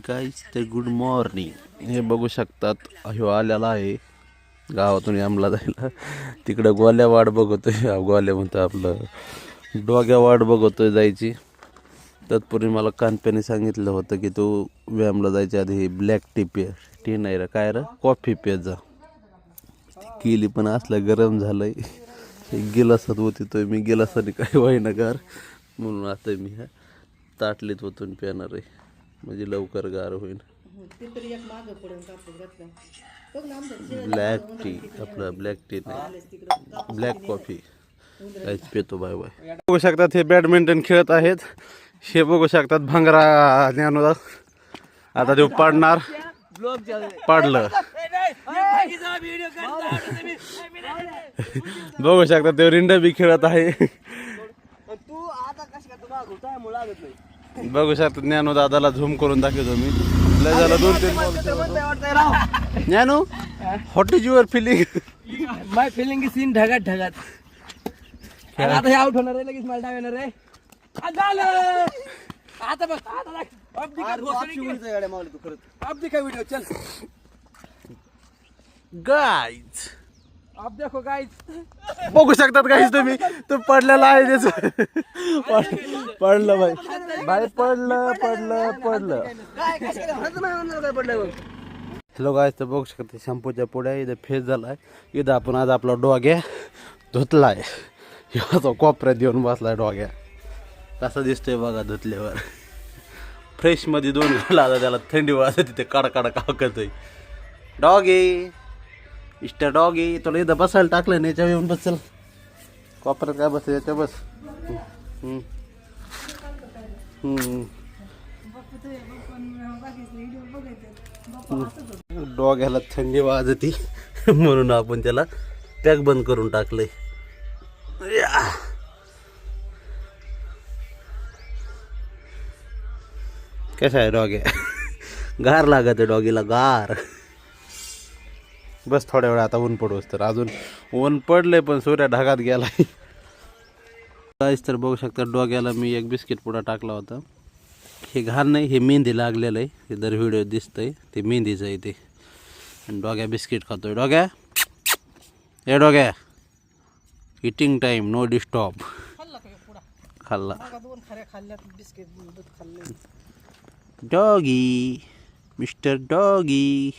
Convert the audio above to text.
Guys तर good morning. हे बघू शकतात ह्यो आलेला आहे गावातून यामला जायला. तिकडं गोल्या वाट बघतोय, गोल्या म्हणतो आपलं डोग्या वाट बघतोय जायची. तत्पूर्वी मला कानप्याने सांगितलं होतं की तू व्यायामला जायच्या आधी ब्लॅक टी पे, टी नाही रे काय रे कॉफी पे जा. केली पण असलं गरम झालंय, गिलासात होती तो मी गिलासाने काय व्हायना गार, म्हणून आता मी ह्या ताटलीत ओतून पिणार आहे म्हणजे लवकर गार होईल. ब्लॅक टी, आपलं ब्लॅक टी नाही ब्लॅक कॉफी काहीच पितो. Bye bye. बघू शकतात हे बॅडमिंटन खेळत आहेत. हे बघू शकतात भंगरा ज्ञानोदा आता ते पडणार, पडलं. बघू शकता ते रिंडा बी खेळत आहे. बघू शकता ज्ञानू दादाला झूम करून दाखवतो मी. लय झालं 2-3 ज्ञानू, what is your feeling? My feeling is in ढगात ढगात. आता हे आउट होणार आहे, लगेच मला डाव येणार आहे. झालं आता बघ, आता अब दिखा व्हिडिओ. चल गाईज अब देखो गाइस. बघू शकतात गाईज तुम्ही, तो पडलेला आहे त्याच. पडलं बाई, बाई पडलं पडलं पडलं. हॅलो गाईज, तर बघू शकता शॅम्पूच्या पुढ्या इथं फेस झालाय. इथं आपण आज आपला डॉग्या धुतलाय. ह्याचा कोपऱ्यात येऊन बसलाय डॉग्या. कसा दिसतोय बघा धुतल्यावर. फ्रेश मध्ये 2 घाला आता त्याला थंडी वाजते तिथे कडकाड काकतोय. डॉगी इष्ट डॉगी, तुला इथं बसायला टाकलं नाही, याच्यावर येऊन बस. चल कोपऱ्यात काय बस, याच्या बस. डॉग्याला थंडी वाजती म्हणून आपण त्याला पॅक बंद करून टाकलंय. कसा आहे डॉग्या? गार लागत आहे डॉगीला, गार. बस थोड्या वेळ आता ऊन पडूस तर. अजून ऊन पडलंय पण सूर्य ढगात गेलाय. काहीच तर बघू शकता डॉग्याला मी एक बिस्किट पुडा टाकला होता. हे घाण नाही, हे मेहंदी लागलेलं आहे. हे दर व्हिडिओ दिसतंय ते मेहंदीचं आहे ते. आणि डॉग्या बिस्किट खातोय. डॉग्या, ए डॉग्या, इटिंग टाइम, नो डिस्टर्ब. खाल्ला डॉगी, मिस्टर डॉगी.